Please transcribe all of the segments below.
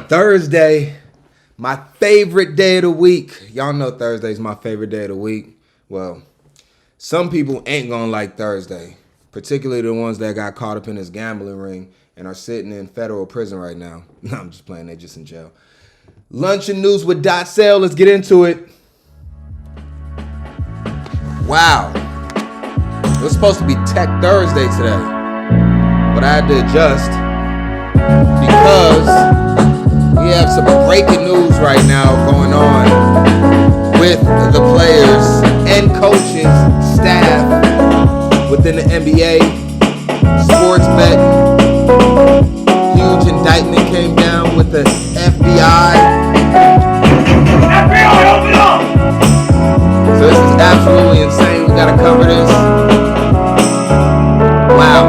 Thursday, my favorite day of the week. Y'all know Thursday's my favorite day of the week. Well, some people ain't gonna like Thursday, particularly the ones that got caught up in this gambling ring and are sitting in federal prison right now. No, I'm just playing. They just in jail. Lunch and news with DotSale. Let's get into it. Wow. It was supposed to be Tech Thursday today, but I had to adjust because we have some breaking news right now going on with the players and coaches, staff within the NBA, sports betting. Huge indictment came down with the FBI. FBI, open up! So this is absolutely insane. We gotta cover this. Wow.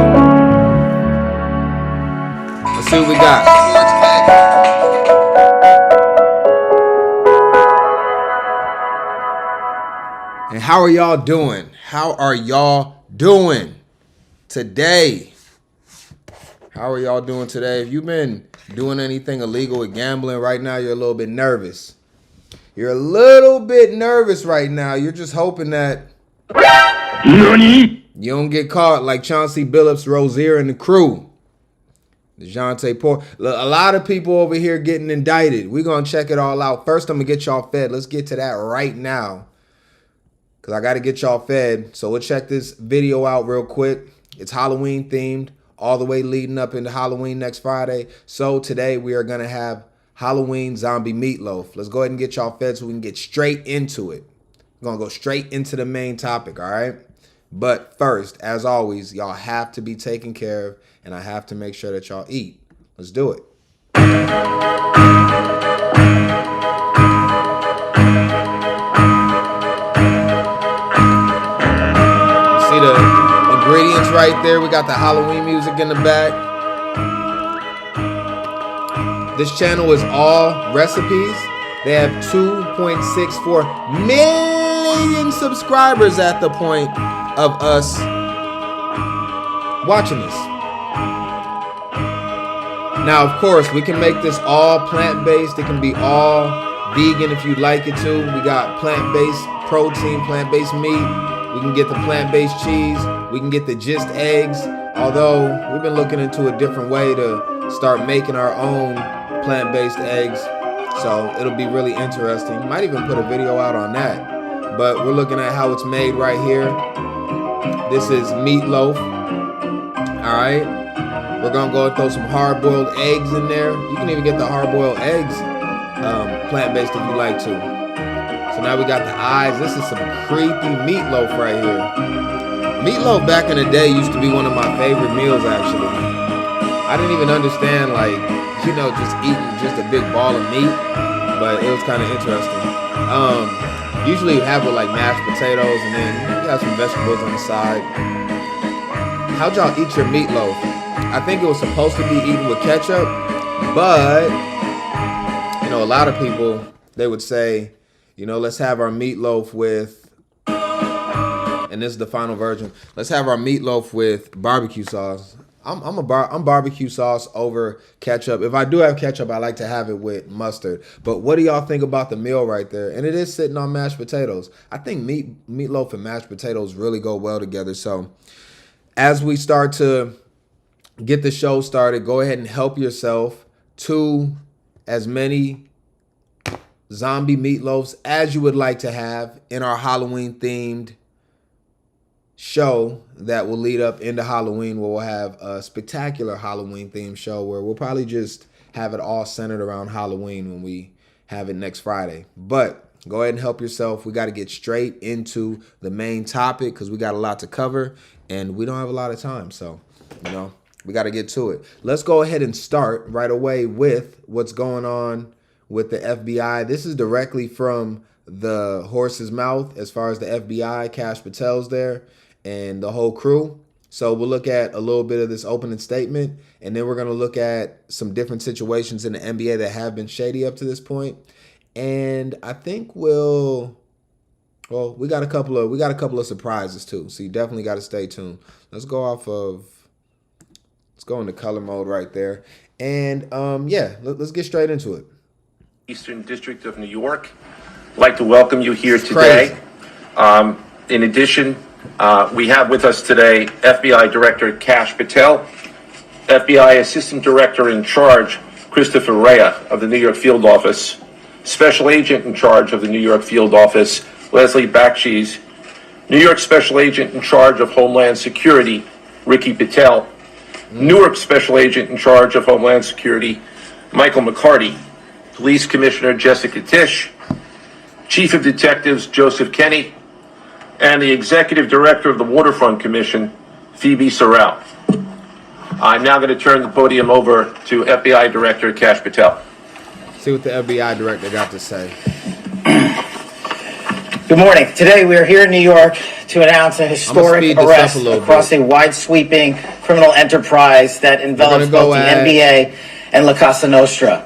Let's see what we got. And how are y'all doing? How are y'all doing today? How are y'all doing today? If you've been doing anything illegal with gambling right now, you're a little bit nervous. You're a little bit nervous right now. You're just hoping that you don't get caught like Chauncey Billups, Rozier, and the crew. DeJounte Porter. A lot of people over here getting indicted. We're going to check it all out. First, I'm going to get y'all fed. Let's get to that right now, because I got to get y'all fed. So we'll check this video out real quick. It's Halloween themed, all the way leading up into Halloween next Friday. So today we are going to have Halloween zombie meatloaf. Let's go ahead and get y'all fed so we can get straight into it. We're going to go straight into the main topic, all right? But first, as always, y'all have to be taken care of, and I have to make sure that y'all eat. Let's do it. See the ingredients right there. We got the Halloween music in the back. This channel is all recipes. They have 2.64 million subscribers at the point of us watching this. Now, of course, we can make this all plant-based. It can be all vegan if you'd like it to. We got plant-based protein, plant-based meat. We can get the plant-based cheese. We can get the gist eggs. Although we've been looking into a different way to start making our own plant-based eggs. So it'll be really interesting. Might even put a video out on that. But we're looking at how it's made right here. This is meatloaf. All right. We're going to go and throw some hard-boiled eggs in there. You can even get the hard-boiled eggs plant-based if you like to. So now we got the eyes. This is some creepy meatloaf right here. Meatloaf back in the day used to be one of my favorite meals, actually. I didn't even understand, like, you know, just eating just a big ball of meat, but it was kind of interesting. Usually you have it with like mashed potatoes, and then you got some vegetables on the side. How'd y'all eat your meatloaf? I think it was supposed to be eaten with ketchup, but, you know, a lot of people, they would say, you know, let's have our meatloaf with, and this is the final version, let's have our meatloaf with barbecue sauce. I'm barbecue sauce over ketchup. If I do have ketchup, I like to have it with mustard. But what do y'all think about the meal right there? And it is sitting on mashed potatoes. I think meatloaf and mashed potatoes really go well together. So as we start to get the show started, go ahead and help yourself to as many zombie meatloafs as you would like to have in our Halloween themed show that will lead up into Halloween, where we'll have a spectacular Halloween themed show where we'll probably just have it all centered around Halloween when we have it next Friday. But go ahead and help yourself. We got to get straight into the main topic because we got a lot to cover and we don't have a lot of time. So, you know, we got to get to it. Let's go ahead and start right away with what's going on with the FBI. This is directly from the horse's mouth as far as the FBI, Kash Patel's there, and the whole crew. So we'll look at a little bit of this opening statement, and then we're going to look at some different situations in the NBA that have been shady up to this point. And I think we got a couple of surprises too. So you definitely got to stay tuned. Let's go off of Let's go into color mode right there. And yeah, let's get straight into it. Eastern District of New York. I'd like to welcome you here today. In addition, we have with us today FBI Director Kash Patel, FBI Assistant Director in Charge Christopher Rea of the New York Field Office, Special Agent in Charge of the New York Field Office, Leslie Bakshi's, New York Special Agent in Charge of Homeland Security, Ricky Patel, Newark Special Agent in Charge of Homeland Security, Michael McCarty, Police Commissioner Jessica Tisch, Chief of Detectives Joseph Kenny, and the Executive Director of the Waterfront Commission, Phoebe Sorrell. I'm now going to turn the podium over to FBI Director Kash Patel. See what the FBI Director got to say. Good morning. Today we are here in New York to announce a historic arrest across a wide-sweeping criminal enterprise that envelops both the NBA and La Cosa Nostra.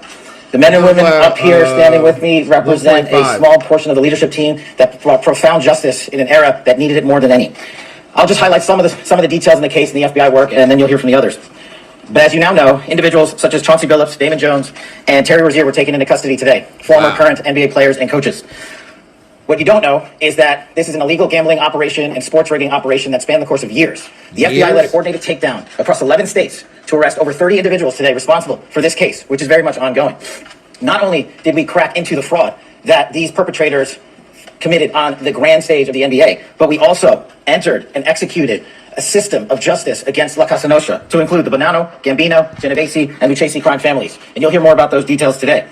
The men and women up here standing with me represent a small portion of the leadership team that brought profound justice in an era that needed it more than any. I'll just highlight some of the details in the case and the FBI work, and then you'll hear from the others. But as you now know, individuals such as Chauncey Billups, Damon Jones, and Terry Rozier were taken into custody today, former current NBA players and coaches. What you don't know is that this is an illegal gambling operation and sports rigging operation that spanned the course of years. The FBI led a coordinated takedown across 11 states to arrest over 30 individuals today responsible for this case, which is very much ongoing. Not only did we crack into the fraud that these perpetrators committed on the grand stage of the NBA, but we also entered and executed a system of justice against La Cosa Nostra to include the Bonanno, Gambino, Genovese, and Lucchesi crime families. And you'll hear more about those details today.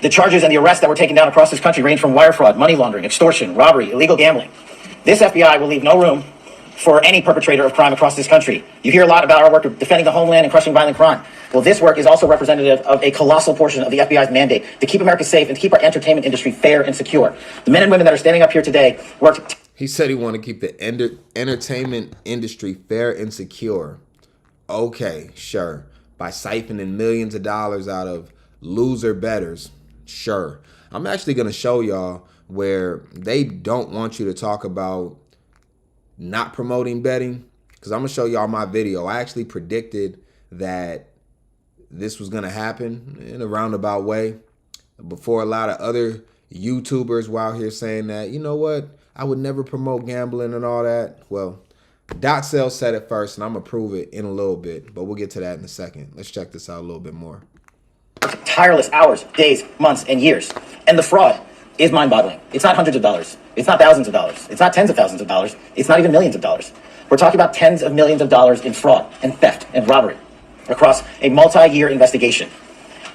The charges and the arrests that were taken down across this country range from wire fraud, money laundering, extortion, robbery, illegal gambling. This FBI will leave no room for any perpetrator of crime across this country. You hear a lot about our work of defending the homeland and crushing violent crime. Well, this work is also representative of a colossal portion of the FBI's mandate to keep America safe and to keep our entertainment industry fair and secure. The men and women that are standing up here today worked. He said he wanted to keep the entertainment industry fair and secure. Okay, sure. By siphoning millions of dollars out of loser bettors. Sure. I'm actually going to show y'all where they don't want you to talk about not promoting betting, because I'm going to show y'all my video. I actually predicted that this was going to happen in a roundabout way before a lot of other YouTubers were out here saying that, you know what, I would never promote gambling and all that. Well, DotSale said it first, and I'm going to prove it in a little bit, but we'll get to that in a second. Let's check this out a little bit more. Tireless hours, days, months, and years. And the fraud is mind-boggling. It's not hundreds of dollars. It's not thousands of dollars. It's not tens of thousands of dollars. It's not even millions of dollars. We're talking about tens of millions of dollars in fraud and theft and robbery across a multi-year investigation.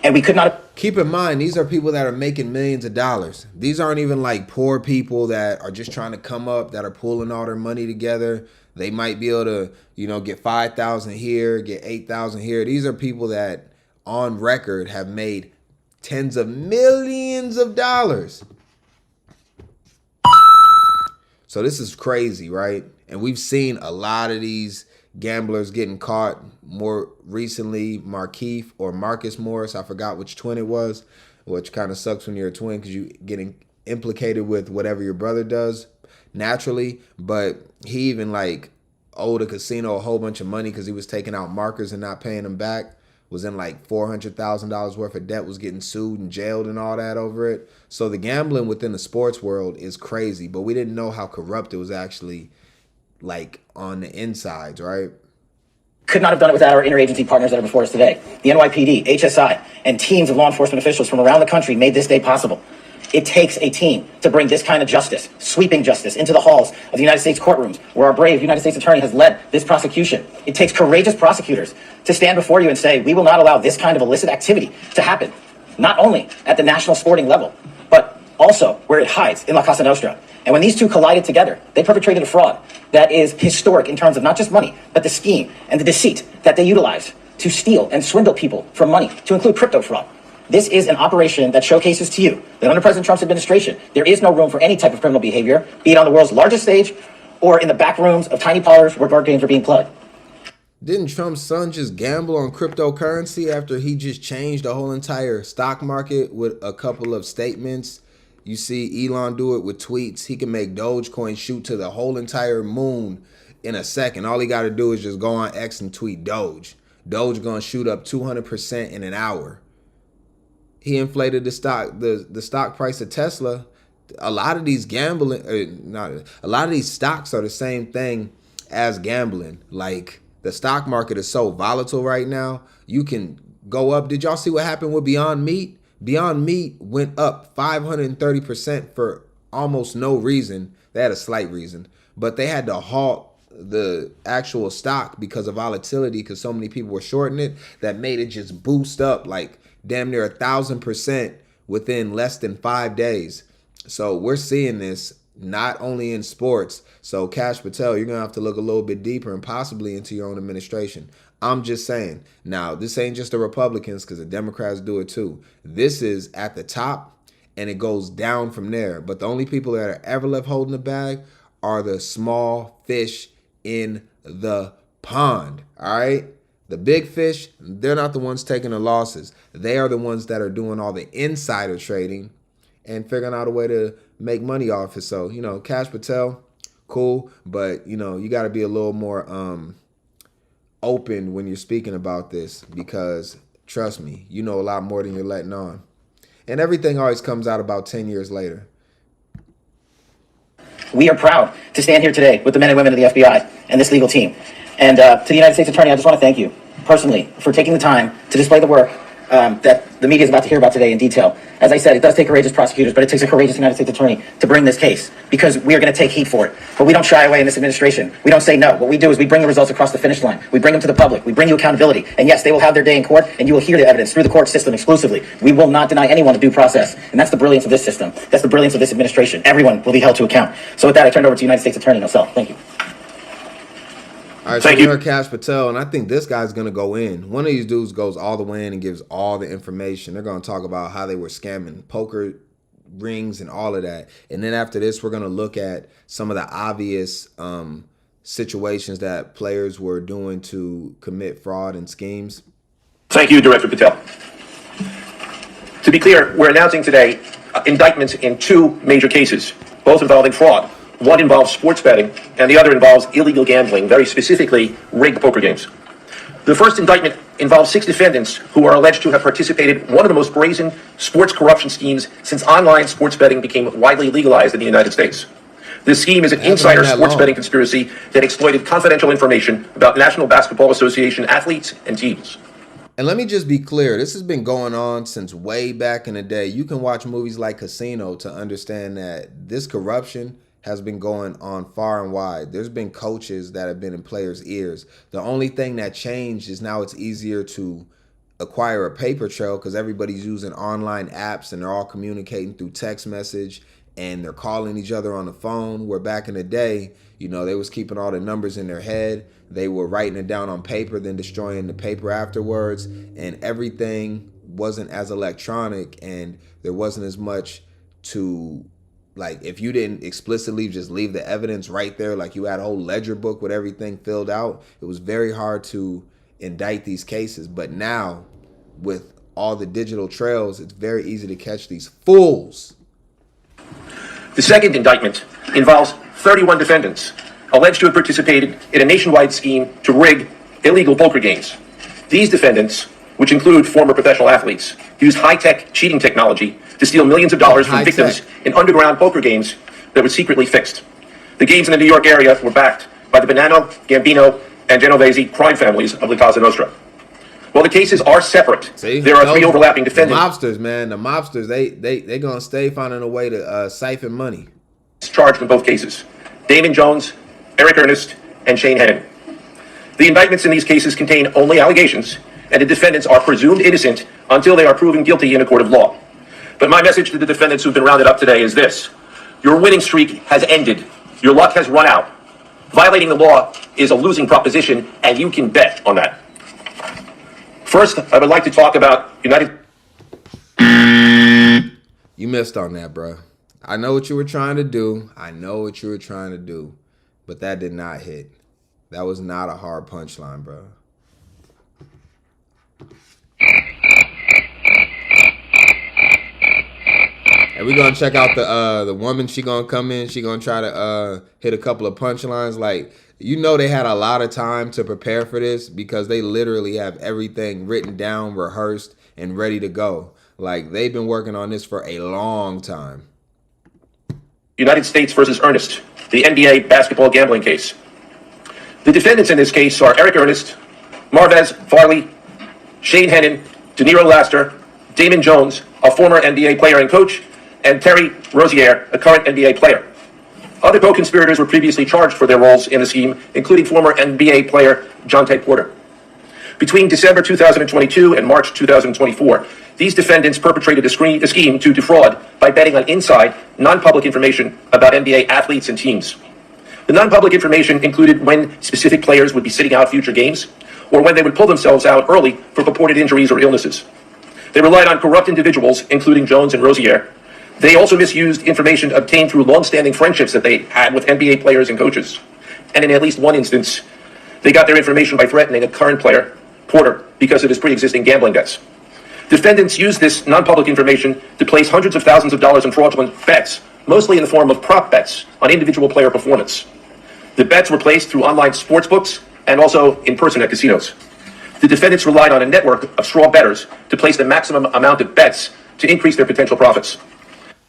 And we could not... Keep in mind, these are people that are making millions of dollars. These aren't even like poor people that are just trying to come up, that are pulling all their money together. They might be able to, get 5,000 here, get 8,000 here. These are people that on record have made tens of millions of dollars. So this is crazy, right? And we've seen a lot of these gamblers getting caught. More recently, Markeith or Marcus Morris, I forgot which twin it was, which kind of sucks when you're a twin because you getting implicated with whatever your brother does naturally. But he even owed a casino a whole bunch of money because he was taking out markers and not paying them back. Was in $400,000 worth of debt, was getting sued and jailed and all that over it. So the gambling within the sports world is crazy, but we didn't know how corrupt it was actually on the insides, right? Could not have done it without our interagency partners that are before us today. The NYPD, HSI, and teams of law enforcement officials from around the country made this day possible. It takes a team to bring this kind of justice, sweeping justice, into the halls of the United States courtrooms, where our brave United States attorney has led this prosecution. It takes courageous prosecutors to stand before you and say, we will not allow this kind of illicit activity to happen, not only at the national sporting level, but also where it hides in La Cosa Nostra. And when these two collided together, they perpetrated a fraud that is historic in terms of not just money, but the scheme and the deceit that they utilize to steal and swindle people for money, to include crypto fraud. This is an operation that showcases to you that under President Trump's administration, there is no room for any type of criminal behavior, be it on the world's largest stage or in the back rooms of tiny parlors where board games are being played. Didn't Trump's son just gamble on cryptocurrency after he just changed the whole entire stock market with a couple of statements? You see Elon do it with tweets. He can make Dogecoin shoot to the whole entire moon in a second. All he got to do is just go on X and tweet Doge. Doge gonna shoot up 200% in an hour. He inflated the stock price of Tesla. A lot of these a lot of these stocks are the same thing as gambling. Like, the stock market is so volatile right now. You can go up. Did y'all see what happened with Beyond Meat? Beyond Meat went up 530% for almost no reason. They had a slight reason, but they had to halt the actual stock because of volatility, because so many people were shorting it, that made it just boost up like damn near 1,000% within less than 5 days. So we're seeing this not only in sports. So Cash Patel, you're gonna have to look a little bit deeper and possibly into your own administration. I'm just saying. Now, this ain't just the Republicans, because the Democrats do it too. This is at the top and it goes down from there. But the only people that are ever left holding the bag are the small fish in the pond. All right. The big fish, they're not the ones taking the losses. They are the ones that are doing all the insider trading and figuring out a way to make money off it. So, Cash Patel, cool. But, you got to be a little more open when you're speaking about this, because trust me, you know a lot more than you're letting on. And everything always comes out about 10 years later. We are proud to stand here today with the men and women of the FBI and this legal team. And to the United States Attorney, I just want to thank you personally for taking the time to display the work that the media is about to hear about today in detail. As I said, it does take courageous prosecutors, but it takes a courageous United States Attorney to bring this case, because we are going to take heat for it. But we don't shy away in this administration. We don't say no. What we do is we bring the results across the finish line. We bring them to the public. We bring you accountability. And yes, they will have their day in court, and you will hear the evidence through the court system exclusively. We will not deny anyone a due process. And that's the brilliance of this system. That's the brilliance of this administration. Everyone will be held to account. So with that, I turn it over to United States Attorney Nosell. Thank you. All right, so you heard Cash Patel, and I think this guy's going to go in. One of these dudes goes all the way in and gives all the information. They're going to talk about how they were scamming poker rings and all of that. And then after this, we're going to look at some of the obvious situations that players were doing to commit fraud and schemes. Thank you, Director Patel. To be clear, we're announcing today indictments in two major cases, both involving fraud. One involves sports betting, and the other involves illegal gambling, very specifically rigged poker games. The first indictment involves 6 defendants who are alleged to have participated in one of the most brazen sports corruption schemes since online sports betting became widely legalized in the United States. This scheme is an insider sports betting conspiracy that exploited confidential information about National Basketball Association athletes and teams. And let me just be clear, this has been going on since way back in the day. You can watch movies like Casino to understand that this corruption has been going on far and wide. There's been coaches that have been in players' ears. The only thing that changed is now it's easier to acquire a paper trail because everybody's using online apps and they're all communicating through text message and they're calling each other on the phone, where back in the day, they was keeping all the numbers in their head. They were writing it down on paper, then destroying the paper afterwards, and everything wasn't as electronic and there wasn't as much to, like, if you didn't explicitly just leave the evidence right there, like you had a whole ledger book with everything filled out, it was very hard to indict these cases. But now, with all the digital trails, it's very easy to catch these fools. The second indictment involves 31 defendants alleged to have participated in a nationwide scheme to rig illegal poker games. These defendants, which include former professional athletes, used high-tech cheating technology to steal millions of dollars from victims in underground poker games that were secretly fixed. The games in the New York area were backed by the Bonanno, Gambino, and Genovese crime families of La Cosa Nostra. While the cases are separate, there are 3 overlapping defendants. The mobsters, man. The mobsters, they going to stay finding a way to siphon money. Charged in both cases: Damon Jones, Eric Ernest, and Shane Hennon. The indictments in these cases contain only allegations, and the defendants are presumed innocent until they are proven guilty in a court of law. But my message to the defendants who've been rounded up today is this: your winning streak has ended. Your luck has run out. Violating the law is a losing proposition, and you can bet on that. First, I would like to talk about United... You missed on that, bro. I know what you were trying to do. But that did not hit. That was not a hard punchline, bro. And we're gonna check out the woman. She gonna come in. She gonna try to hit a couple of punchlines. Like, You know they had a lot of time to prepare for this because they literally have everything written down, rehearsed, and ready to go. Like, they've been working on this for a long time. United States versus Ernest, the NBA basketball gambling case. The defendants in this case are Eric Ernest, Marvez Farley, Shane Hennon, De Niro Laster, Damon Jones, a former NBA player and coach, and Terry Rozier, a current NBA player. Other co-conspirators were previously charged for their roles in the scheme, including former NBA player Jonte Porter. Between December 2022 and March 2024, these defendants perpetrated a scheme to defraud by betting on inside, non-public information about NBA athletes and teams. The non-public information included when specific players would be sitting out future games, or when they would pull themselves out early for purported injuries or illnesses. They relied on corrupt individuals, including Jones and Rozier. They also misused information obtained through long-standing friendships that they had with NBA players and coaches. And in at least one instance, they got their information by threatening a current player, Porter, because of his pre-existing gambling debts. Defendants used this non-public information to place hundreds of thousands of dollars in fraudulent bets, mostly in the form of prop bets on individual player performance. The bets were placed through online sports books and also in person at casinos. The defendants relied on a network of straw bettors to place the maximum amount of bets to increase their potential profits.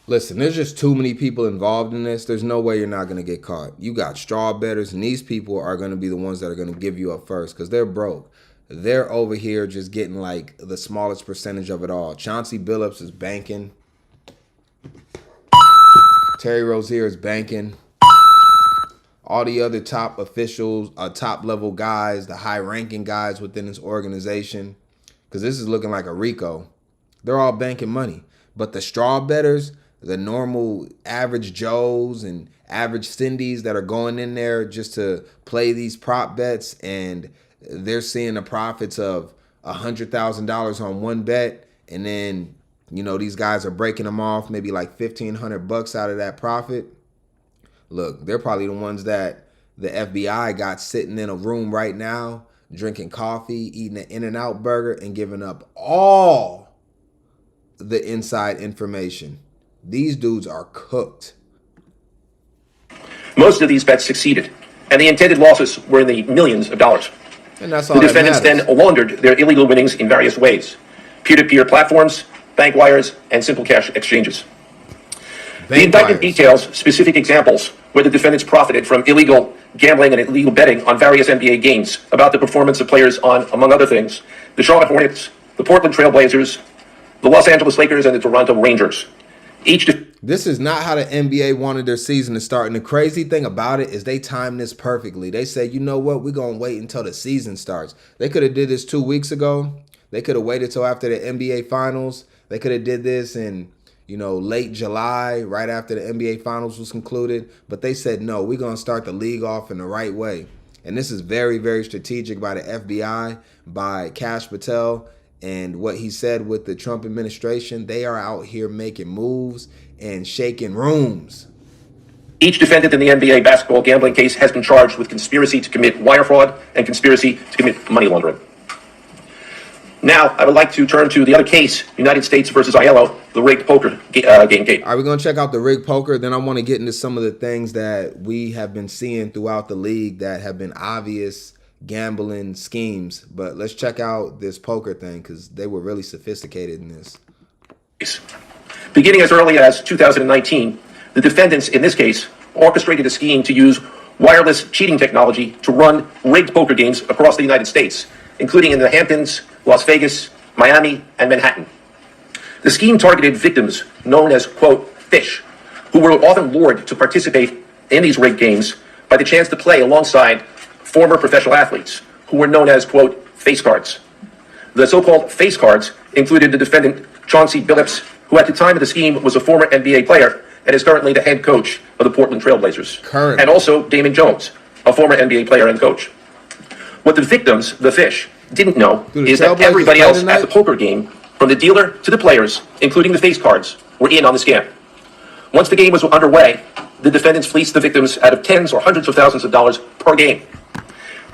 Listen, there's just too many people involved in this. There's no way you're not going to get caught. You got straw bettors, and these people are going to be the ones that are going to give you up first because they're broke. They're over here just getting like the smallest percentage of it all. Chauncey Billups is banking. Terry Rozier is banking. All the other top officials, top level guys, the high ranking guys within this organization, because this is looking like a RICO. They're all banking money. But the straw bettors, the normal average Joes and average Cindy's that are going in there just to play these prop bets, and they're seeing the profits of $100,000 on one bet, and then, you know, these guys are breaking them off maybe like $1,500 out of that profit. Look, they're probably the ones that the FBI got sitting in a room right now, drinking coffee, eating an In-N-Out burger, and giving up all the inside information. These dudes are cooked. Most of these bets succeeded, and the intended losses were in the millions of dollars. And that's all the defendants then laundered their illegal winnings in various ways: peer-to-peer platforms, bank wires, and simple cash exchanges. The indictment details specific examples where the defendants profited from illegal gambling and illegal betting on various NBA games about the performance of players on, among other things, the Charlotte Hornets, the Portland Trail Blazers, the Los Angeles Lakers, and the Toronto Rangers. This is not how the NBA wanted their season to start. And the crazy thing about it is they timed this perfectly. They said, you know what, we're going to wait until the season starts. They could have did this 2 weeks ago. They could have waited till after the NBA Finals. They could have did this in, you know, late July, right after the NBA Finals was concluded. But they said, no, we're going to start the league off in the right way. And this is very, very strategic by the FBI, by Kash Patel. And what he said with the Trump administration, they are out here making moves and shaking rooms. Each defendant in the NBA basketball gambling case has been charged with conspiracy to commit wire fraud and conspiracy to commit money laundering. Now, I would like to turn to the other case, United States versus Aiello, the rigged poker game case. All right, we're going to check out the rigged poker. Then I want to get into some of the things that we have been seeing throughout the league that have been obvious gambling schemes. But let's check out this poker thing because they were really sophisticated in this. Beginning as early as 2019, the defendants in this case orchestrated a scheme to use wireless cheating technology to run rigged poker games across the United States, including in the Hamptons, Las Vegas, Miami, and Manhattan. The scheme targeted victims known as, quote, fish, who were often lured to participate in these rigged games by the chance to play alongside former professional athletes who were known as, quote, face cards. The so-called face cards included the defendant Chauncey Billups, who at the time of the scheme was a former NBA player and is currently the head coach of the Portland Trail Blazers. And also Damon Jones, a former NBA player and coach. What the victims, the fish, didn't know is that everybody else at the poker game, from the dealer to the players, including the face cards, were in on the scam. Once the game was underway, the defendants fleeced the victims out of tens or hundreds of thousands of dollars per game.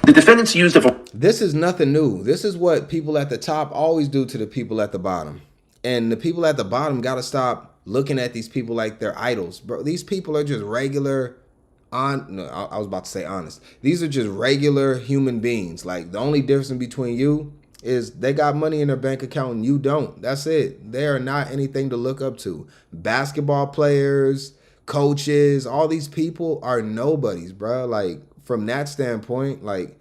The defendants used a... This is nothing new. This is what people at the top always do to the people at the bottom. And the people at the bottom got to stop looking at these people like they're idols. Bro, these people are just regular I was about to say honest. These are just regular human beings. Like, the only difference between you is they got money in their bank account and you don't. That's it. They are not anything to look up to. Basketball players, coaches, all these people are nobodies, bro. Like, from that standpoint, like,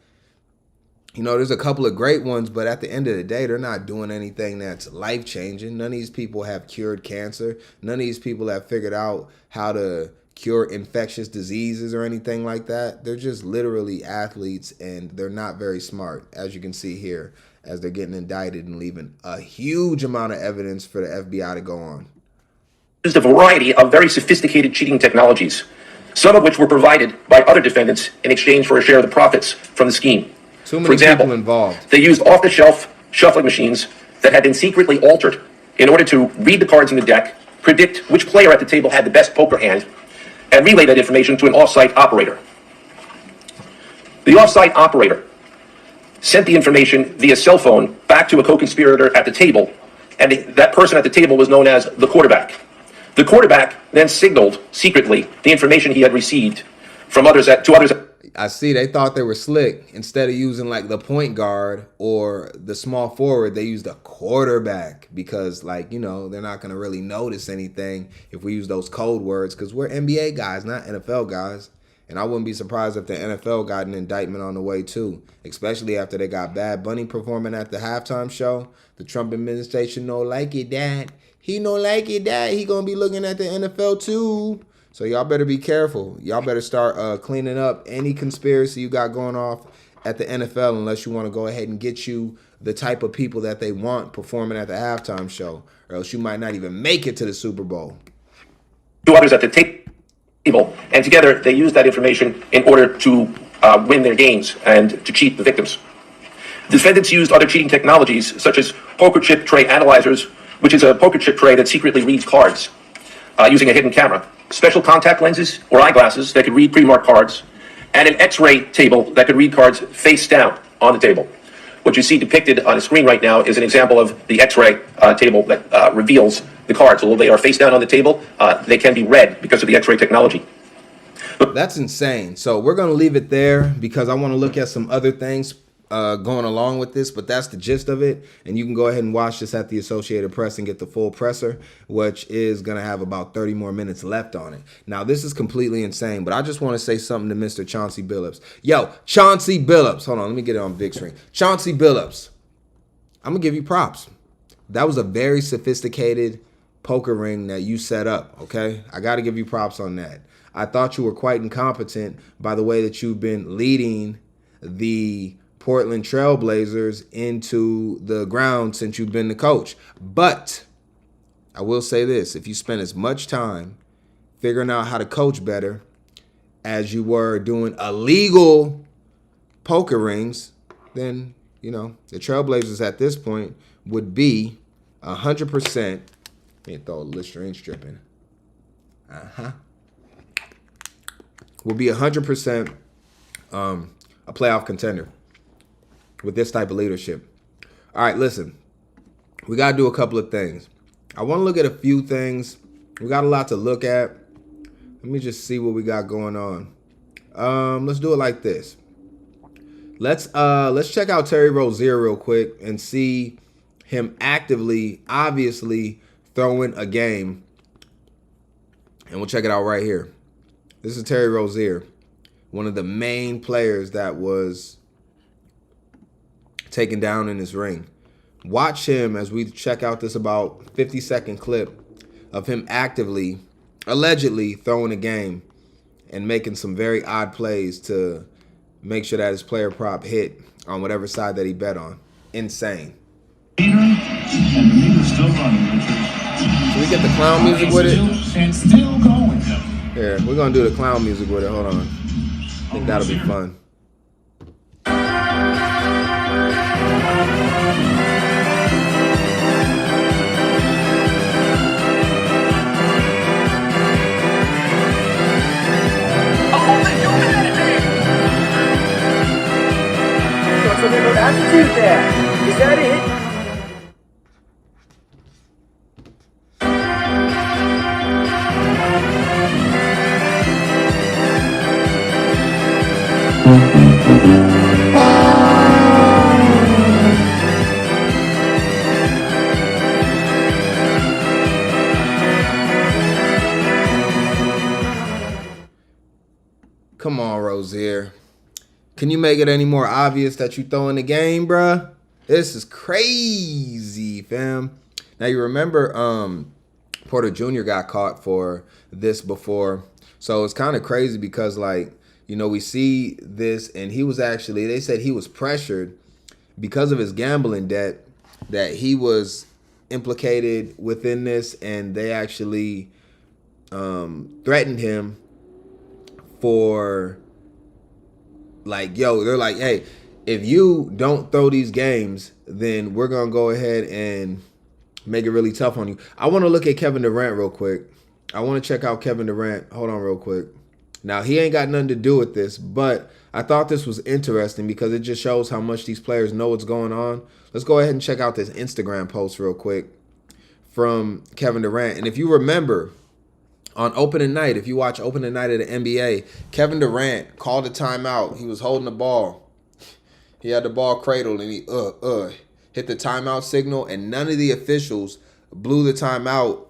you know, there's a couple of great ones, but at the end of the day, they're not doing anything that's life-changing. None of these people have cured cancer. None of these people have figured out how to cure infectious diseases or anything like that. They're just literally athletes, and they're not very smart, as you can see here, as they're getting indicted and leaving a huge amount of evidence for the FBI to go on. Used a variety of very sophisticated cheating technologies, some of which were provided by other defendants in exchange for a share of the profits from the scheme. Too many For example, people involved. they used off-the-shelf shuffling machines that had been secretly altered in order to read the cards in the deck, predict which player at the table had the best poker hand, and relay that information to an off-site operator. The off-site operator sent the information via cell phone back to a co-conspirator at the table, and that person at the table was known as the quarterback. The quarterback then signaled secretly the information he had received from others to others. I see they thought they were slick. Instead of using like the point guard or the small forward, they used a quarterback because, like, you know, they're not going to really notice anything if we use those code words because we're NBA guys, not NFL guys. And I wouldn't be surprised if the NFL got an indictment on the way too, especially after they got Bad Bunny performing at the halftime show. The Trump administration no like it, Dad. He no like it, Dad. He going to be looking at the NFL too. So y'all better be careful. Y'all better start cleaning up any conspiracy you got going off at the NFL unless you want to go ahead and get you the type of people that they want performing at the halftime show, or else you might not even make it to the Super Bowl. Two others at the table, and together they used that information in order to win their games and to cheat the victims. The defendants used other cheating technologies such as poker chip tray analyzers, which is a poker chip tray that secretly reads cards using a hidden camera, special contact lenses or eyeglasses that could read pre-marked cards, and an X-ray table that could read cards face down on the table. What you see depicted on the screen right now is an example of the X-ray table that reveals the cards. Although they are face down on the table, they can be read because of the X-ray technology. That's insane. So we're going to leave it there because I want to look at some other things going along with this, but that's the gist of it. And you can go ahead and watch this at the Associated Press and get the full presser, which is going to have about 30 more minutes left on it. Now, this is completely insane, but I just want to say something to Mr. Chauncey Billups. Yo, Chauncey Billups. Hold on, let me get it on big screen. Chauncey Billups. I'm going to give you props. That was a very sophisticated poker ring that you set up, okay? I got to give you props on that. I thought you were quite incompetent by the way that you've been leading the Portland Trailblazers into the ground since you've been the coach. But I will say this, if you spend as much time figuring out how to coach better as you were doing illegal poker rings, then, you know, the Trailblazers at this point would be 100%. Let me throw a Listerine strip in. Would be 100% a playoff contender with this type of leadership. All right, listen, we got to do a couple of things. I want to look at a few things. We got a lot to look at. Let me just see what we got going on. Let's do it like this. Let's check out Terry Rozier real quick and see him actively, obviously, throwing a game. And we'll check it out right here. This is Terry Rozier, one of the main players that was taken down in this ring. Watch him as we check out this about 50-second clip of him actively, allegedly throwing a game and making some very odd plays to make sure that his player prop hit on whatever side that he bet on. Insane. And the meter's still running, Richard. Can we get the clown music with it? And still going. Here, we're going to do the clown music with it. Hold on. I think that'll be fun. What's with the attitude there? Is that it? Come on, Rozier. Can you make it any more obvious that you throw in the game, bruh? This is crazy, fam. Now, you remember Porter Jr. got caught for this before. So it's kind of crazy because, like, you know, we see this, and he was actually, they said he was pressured because of his gambling debt, that he was implicated within this, and they actually threatened him for, like, yo, they're like, hey, if you don't throw these games, then we're going to go ahead and make it really tough on you. I want to look at Kevin Durant real quick. I want to check out Kevin Durant. Hold on real quick. Now, he ain't got nothing to do with this, but I thought this was interesting because it just shows how much these players know what's going on. Let's go ahead and check out this Instagram post real quick from Kevin Durant. And if you remember, on opening night, if you watch opening night of the NBA, Kevin Durant called a timeout. He was holding the ball. He had the ball cradled, and he hit the timeout signal, and none of the officials blew the timeout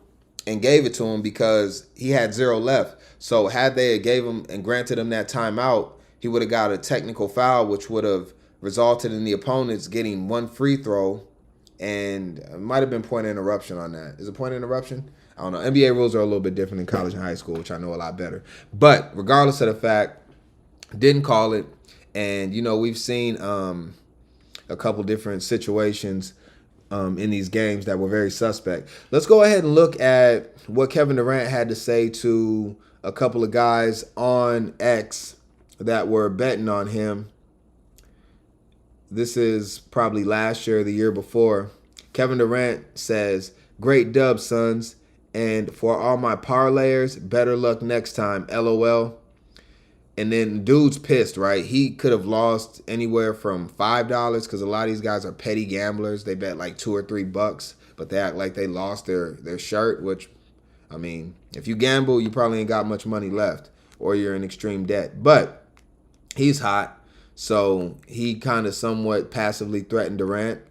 and gave it to him because he had 0 left. So had they gave him and granted him that timeout, he would have got a technical foul, which would have resulted in the opponents getting 1 free throw, and it might have been point interruption on that. Is it point interruption? I don't know. NBA rules are a little bit different in college and high school, which I know a lot better. But regardless of the fact, didn't call it. And, you know, we've seen a couple different situations in these games that were very suspect. Let's go ahead and look at what Kevin Durant had to say to a couple of guys on X that were betting on him. This is probably last year or the year before. Kevin Durant says, "Great dub, sons. And for all my parlayers, better luck next time, LOL." And then dude's pissed, right? He could have lost anywhere from $5 because a lot of these guys are petty gamblers. They bet like $2 or $3, but they act like they lost their shirt, which, I mean, if you gamble, you probably ain't got much money left or you're in extreme debt. But he's hot, so he kind of somewhat passively threatened Durant.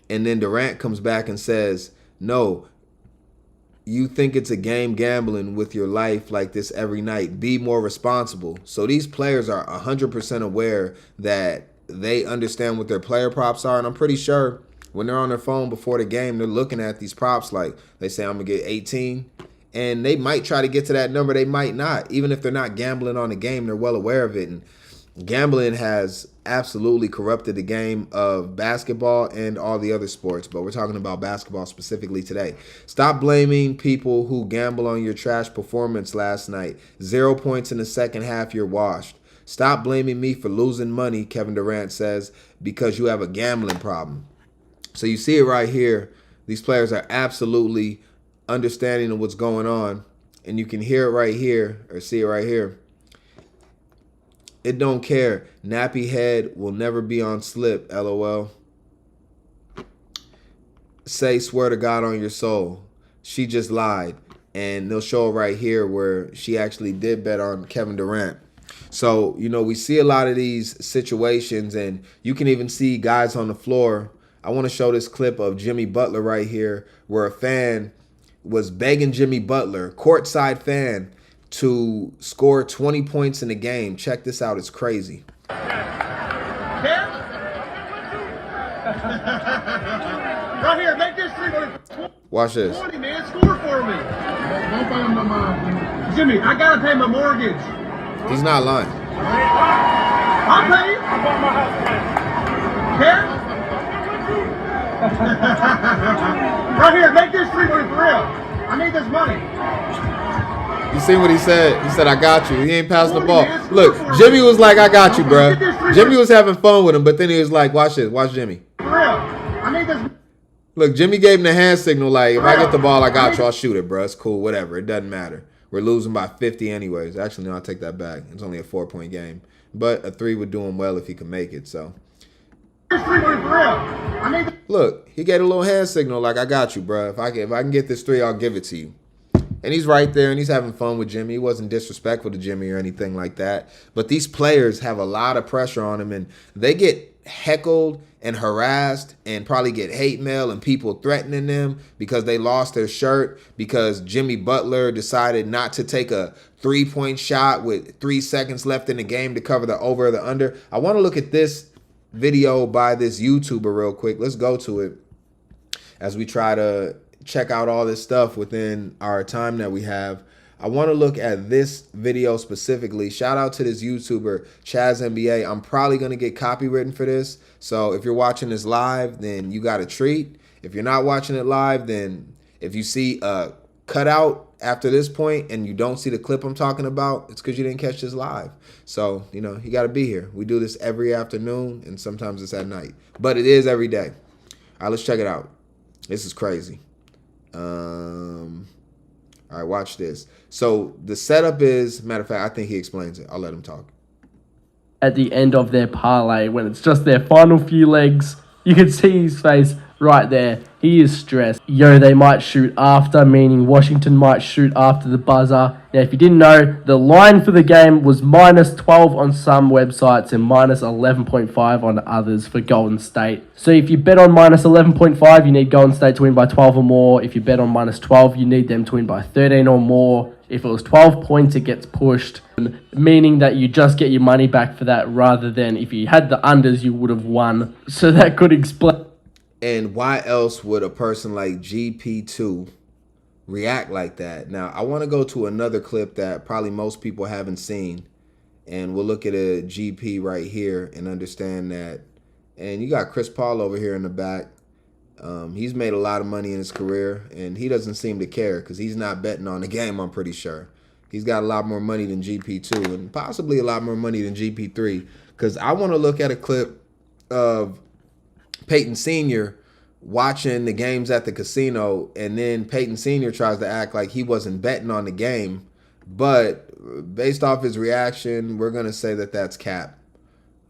And then Durant comes back and says, "No, you think it's a game gambling with your life like this every night. Be more responsible." So these players are 100% aware that they understand what their player props are. And I'm pretty sure when they're on their phone before the game, they're looking at these props like they say, "I'm going to get 18." And they might try to get to that number. They might not. Even if they're not gambling on the game, they're well aware of it. And gambling has absolutely corrupted the game of basketball and all the other sports, but we're talking about basketball specifically today. Stop blaming people who gamble on your trash performance last night. 0 points in the second half, you're washed. Stop blaming me for losing money, Kevin Durant says, because you have a gambling problem. So you see it right here. These players are absolutely understanding of what's going on, and you can hear it right here or see it right here. It don't care. Nappy head will never be on slip, LOL. Say swear to God on your soul. She just lied. And they'll show it right here where she actually did bet on Kevin Durant. So, you know, we see a lot of these situations, and you can even see guys on the floor. I want to show this clip of Jimmy Butler right here where a fan was begging Jimmy Butler, courtside fan, to score 20 points in the game. Check this out. It's crazy. Right here, make this 3 Watch this. 20, man. Score for me. Jimmy, I gotta pay my mortgage. He's not lying. I'll pay you. I bought my house. Right here, make this 3 for real. I need this money. You see what he said? He said, "I got you." He ain't passing the ball. Look, Jimmy was like, "I got you, bro." Jimmy was having fun with him, but then he was like, "Watch this. Watch Jimmy." For real. I need this. Look, Jimmy gave him the hand signal like, "If I get the ball, I got you. I'll shoot it, bro. It's cool. Whatever. It doesn't matter. We're losing by 50 anyways." Actually, no, I'll take that back. It's only a 4-point game. But a 3 would do him well if he could make it, so. Look, he gave a little hand signal like, "I got you, bro. If I can get this 3, I'll give it to you." And he's right there, and he's having fun with Jimmy. He wasn't disrespectful to Jimmy or anything like that. But these players have a lot of pressure on them, and they get heckled and harassed and probably get hate mail and people threatening them because they lost their shirt because Jimmy Butler decided not to take a 3-point shot with 3 seconds left in the game to cover the over or the under. I want to look at this video by this YouTuber real quick. Let's go to it as we try to check out all this stuff within our time that we have. I want to look at this video specifically. Shout out to this YouTuber, Chaz NBA. I'm probably going to get copywritten for this. So if you're watching this live, then you got a treat. If you're not watching it live, then if you see a cutout after this point and you don't see the clip I'm talking about, it's because you didn't catch this live. So, you know, you got to be here. We do this every afternoon, and sometimes it's at night. But it is every day. All right, let's check it out. This is crazy. All right, watch this. So the setup is, matter of fact, I think he explains it. I'll let him talk. At the end of their parlay, when it's just their final few legs, you can see his face right there. He is stressed. Yo, they might shoot after, meaning Washington might shoot after the buzzer. Now, if you didn't know, the line for the game was -12 on some websites and -11.5 on others for Golden State. So if you bet on -11.5, you need Golden State to win by 12 or more. If you bet on -12, you need them to win by 13 or more. If it was 12 points, it gets pushed, meaning that you just get your money back for that rather than if you had the unders, you would have won. So that could explain. And why else would a person like GP2 react like that? Now, I want to go to another clip that probably most people haven't seen. And we'll look at a GP right here and understand that. And you got Chris Paul over here in the back. He's made a lot of money in his career, and he doesn't seem to care because he's not betting on the game, I'm pretty sure. He's got a lot more money than GP2 and possibly a lot more money than GP3 because I want to look at a clip of Peyton Sr. watching the games at the casino, and then Peyton Sr. tries to act like he wasn't betting on the game, but based off his reaction, we're going to say that that's cap.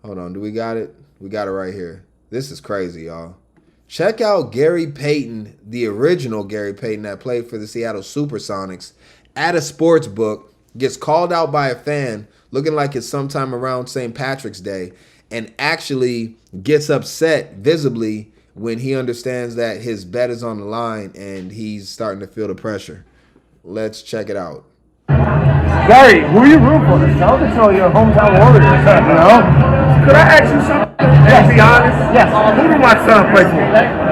Hold on, do we got it? We got it right here. This is crazy, y'all. Check out Gary Payton, the original Gary Payton that played for the Seattle Supersonics, at a sports book, gets called out by a fan looking like it's sometime around St. Patrick's Day, and actually gets upset visibly when he understands that his bet is on the line and he's starting to feel the pressure. Let's check it out. Gary, who are you rooting for? Tell them to show your hometown Warriors. You know? Could I ask you something? Yes. To be honest? Yes. Who did my son play for?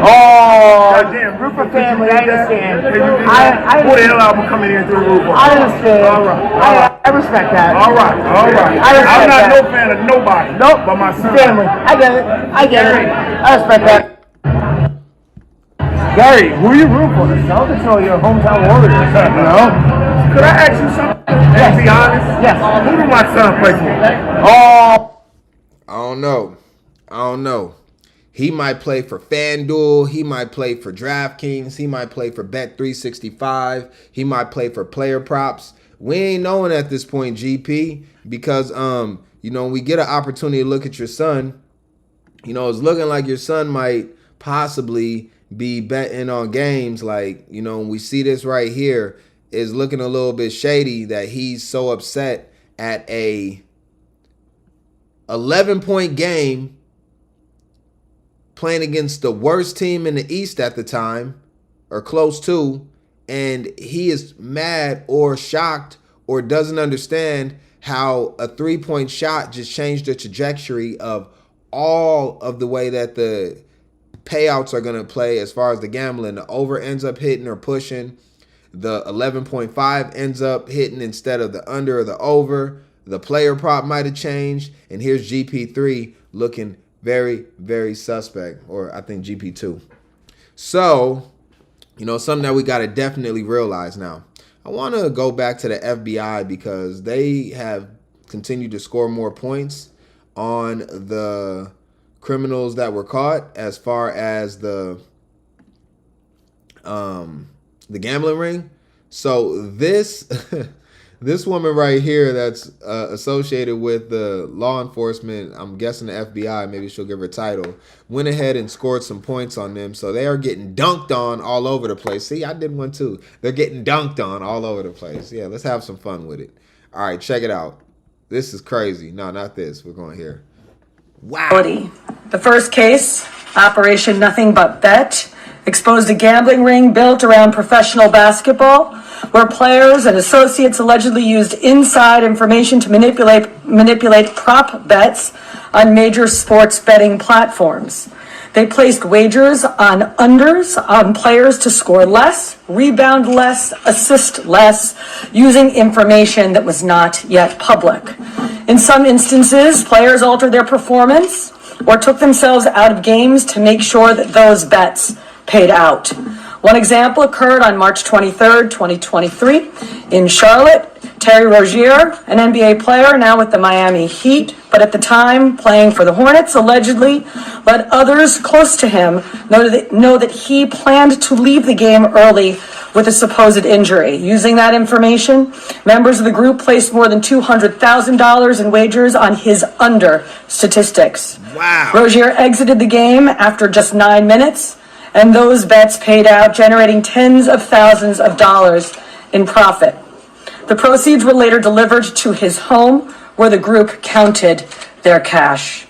Oh, goddamn, root for family. I understand. Who the hell I'm coming here to root for? I understand. All right. I respect that. All right. I'm not no fan of nobody. Nope. But my son. Family. I get it. I respect that. Gary, who are you rooting for? Tell them to show your hometown Warriors. You know? Could I ask you something? Yes. To be honest? Yes. Who did my son play for? Oh. I don't know. He might play for FanDuel. He might play for DraftKings. He might play for Bet365. He might play for player props. We ain't knowing at this point, GP, because, you know, when we get an opportunity to look at your son, you know, it's looking like your son might possibly be betting on games. Like, you know, when we see this right here, is looking a little bit shady that he's so upset at a 11-point game playing against the worst team in the East at the time, or close to, and he is mad or shocked or doesn't understand how a 3-point shot just changed the trajectory of all of the way that the payouts are going to play as far as the gambling. The over ends up hitting or pushing. The 11.5 ends up hitting instead of the under or the over. The player prop might have changed. And here's GP3 looking very, very suspect. Or I think GP2. So, you know, something that we got to definitely realize now. I want to go back to the FBI because they have continued to score more points on the criminals that were caught as far as the gambling ring. So this This woman right here that's associated with the law enforcement, I'm guessing the FBI, maybe she'll give her title, went ahead and scored some points on them. So they are getting dunked on all over the place. See, I did one too. They're getting dunked on all over the place. Yeah, let's have some fun with it. All right, check it out. This is crazy. No, not this. We're going here. Wow. The first case, Operation Nothing But Bet, exposed a gambling ring built around professional basketball, where players and associates allegedly used inside information to manipulate prop bets on major sports betting platforms. They placed wagers on unders on players to score less, rebound less, assist less, using information that was not yet public. In some instances, players altered their performance or took themselves out of games to make sure that those bets paid out. One example occurred on March 23rd, 2023 in Charlotte. Terry Rozier, an NBA player now with the Miami Heat, but at the time playing for the Hornets, allegedly let others close to him know that he planned to leave the game early with a supposed injury. Using that information, members of the group placed more than $200,000 in wagers on his under statistics. Wow. Rozier exited the game after just 9 minutes, and those bets paid out, generating tens of thousands of dollars in profit. The proceeds were later delivered to his home, where the group counted their cash.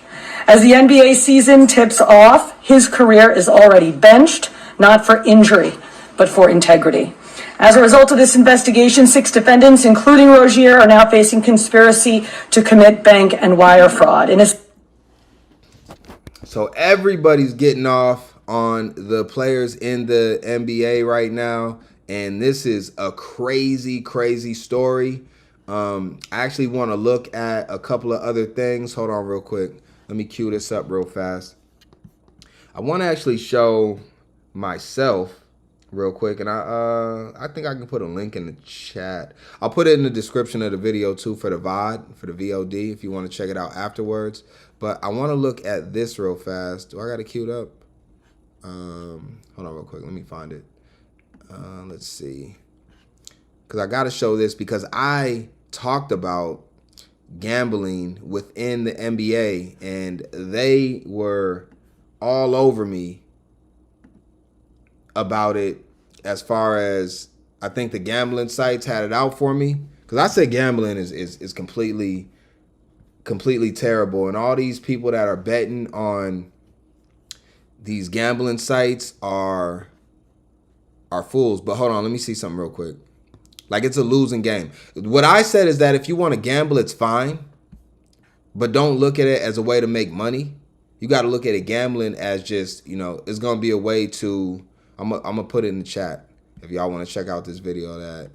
As the NBA season tips off, his career is already benched, not for injury, but for integrity. As a result of this investigation, 6 defendants, including Rozier, are now facing conspiracy to commit bank and wire fraud. So everybody's getting off on the players in the NBA right now. And this is a crazy, crazy story. I actually want to look at a couple of other things. Hold on real quick. Let me cue this up real fast. I want to actually show myself real quick. And I think I can put a link in the chat. I'll put it in the description of the video too for the VOD, for the VOD, if you want to check it out afterwards. But I want to look at this real fast. Do I got it queued up? Hold on real quick. Let me find it. Let's see, because I got to show this because I talked about gambling within the NBA and they were all over me about it. As far as I think the gambling sites had it out for me, because I said gambling is completely terrible, and all these people that are betting on these gambling sites are fools. But hold on, let me see something real quick. Like, it's a losing game. What I said is that if you want to gamble, it's fine, but don't look at it as a way to make money. You got to look at it gambling as just, you know, it's going to be a way to, I'm going to put it in the chat if y'all want to check out this video that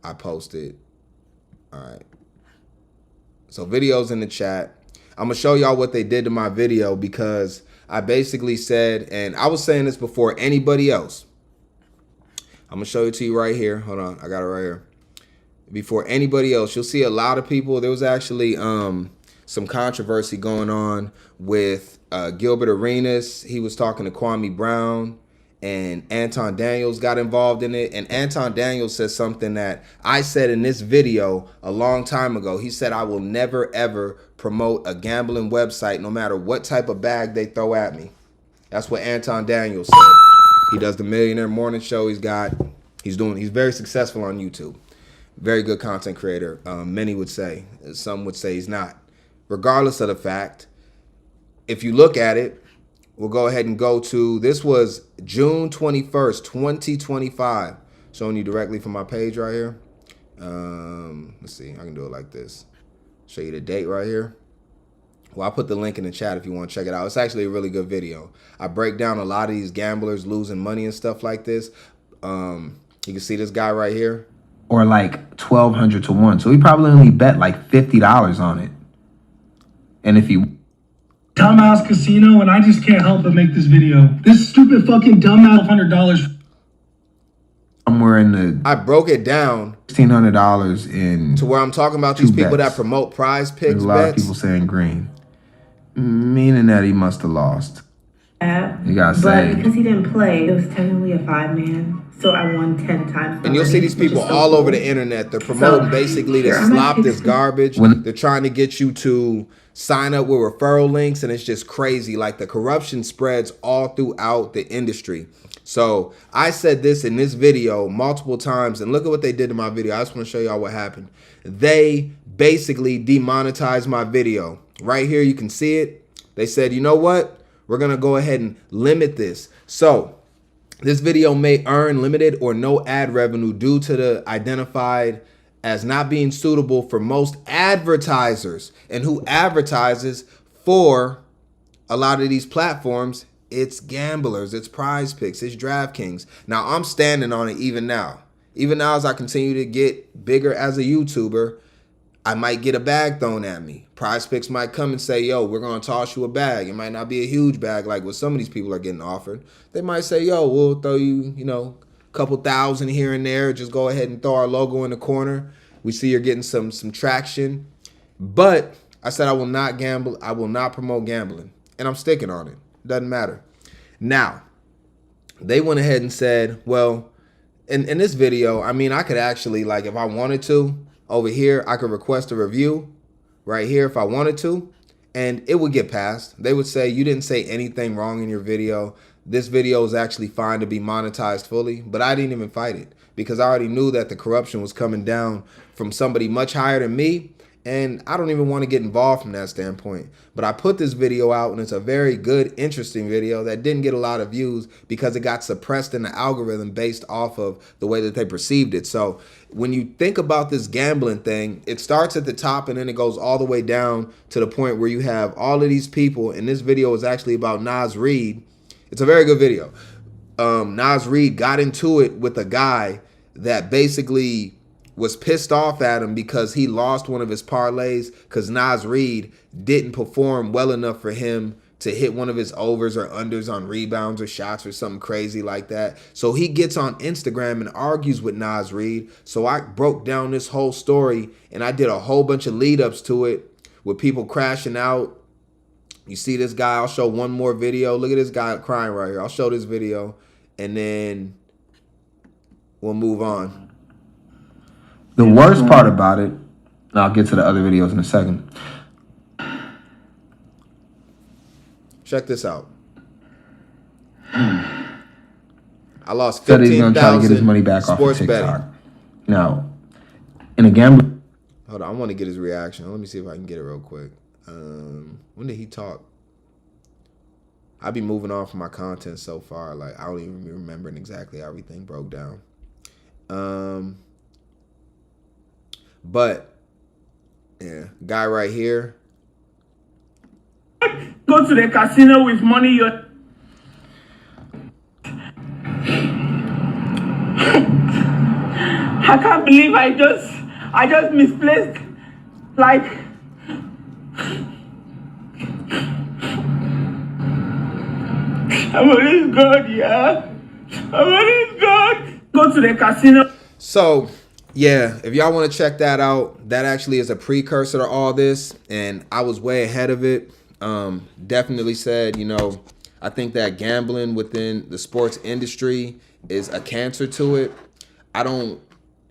I posted. All right. So videos in the chat. I'm going to show y'all what they did to my video, because I basically said, and I was saying this before anybody else, I'm going to show it to you right here. Hold on. I got it right here. Before anybody else, you'll see a lot of people. There was actually some controversy going on with Gilbert Arenas. He was talking to Kwame Brown, and Anton Daniels got involved in it. And Anton Daniels says something that I said in this video a long time ago. He said, I will never, ever promote a gambling website, no matter what type of bag they throw at me. That's what Anton Daniels said. He does the Millionaire Morning Show. He's very successful on YouTube. Very good content creator. Many would say. Some would say he's not. Regardless of the fact, if you look at it, we'll go ahead and go to, this was June 21st, 2025. Showing you directly from my page right here. Let's see. I can do it like this. Show you the date right here. Well, I'll put the link in the chat if you want to check it out. It's actually a really good video. I break down a lot of these gamblers losing money and stuff like this. You can see this guy right here. Or like 1,200 to 1. So he probably only bet like $50 on it. And if you... Dumbass casino, and I just can't help but make this video. This stupid fucking dumbass $100. Somewhere in the... I broke it down. $1,600 in... To where I'm talking about these people that promote prize picks bets. A lot of people saying green. Meaning that he must have lost. You got but saved. because he didn't play, it was technically a 5-man. So I won 10 times. And you'll see these people all over the internet. They're promoting basically this slop, this garbage. They're trying to get you to sign up with referral links, and it's just crazy. Like, the corruption spreads all throughout the industry. So I said this in this video multiple times, and look at what they did to my video. I just want to show y'all what happened. They basically demonetized my video. Right here, you can see it. They said, you know what? We're going to go ahead and limit this. So this video may earn limited or no ad revenue due to the identified as not being suitable for most advertisers. And who advertises for a lot of these platforms? It's gamblers, it's Prize Picks, it's DraftKings. Now, I'm standing on it even now. Even now, as I continue to get bigger as a YouTuber, I might get a bag thrown at me. Prize Picks might come and say, yo, we're going to toss you a bag. It might not be a huge bag like what some of these people are getting offered. They might say, yo, we'll throw you, you know, a couple thousand here and there. Just go ahead and throw our logo in the corner. We see you're getting some traction. But I said I will not gamble. I will not promote gambling. And I'm sticking on it. Doesn't matter. Now, they went ahead and said, well, in this video, I mean, I could actually, like, if I wanted to, over here, I could request a review right here if I wanted to, and it would get passed. They would say, you didn't say anything wrong in your video. This video is actually fine to be monetized fully, but I didn't even fight it because I already knew that the corruption was coming down from somebody much higher than me. And I don't even want to get involved from that standpoint. But I put this video out, and it's a very good, interesting video that didn't get a lot of views because it got suppressed in the algorithm based off of the way that they perceived it. So when you think about this gambling thing, it starts at the top and then it goes all the way down to the point where you have all of these people. And this video is actually about Nas Reed. It's a very good video. Nas Reed got into it with a guy that basically was pissed off at him because he lost one of his parlays because Nas Reed didn't perform well enough for him to hit one of his overs or unders on rebounds or shots or something crazy like that. So he gets on Instagram and argues with Nas Reed. So I broke down this whole story and I did a whole bunch of lead ups to it with people crashing out. You see this guy, I'll show one more video. Look at this guy crying right here. I'll show this video and then we'll move on. The worst part about it, and I'll get to the other videos in a second. Check this out. I lost 15,000 So he's gonna try to get his money back off of TikTok. Betting. Now, in a gambling. Hold on, I want to get his reaction. Let me see if I can get it real quick. When did he talk? I be moving on from my content so far. Like, I don't even be remembering exactly how everything broke down. But, yeah, guy right here. Go to the casino with money you're... I can't believe I just misplaced, like... I'm always good, yeah? I'm always good. Go to the casino. So... yeah, if y'all want to check that out, that actually is a precursor to all this, and I was way ahead of it. Definitely said, you know, I think that gambling within the sports industry is a cancer to it. I don't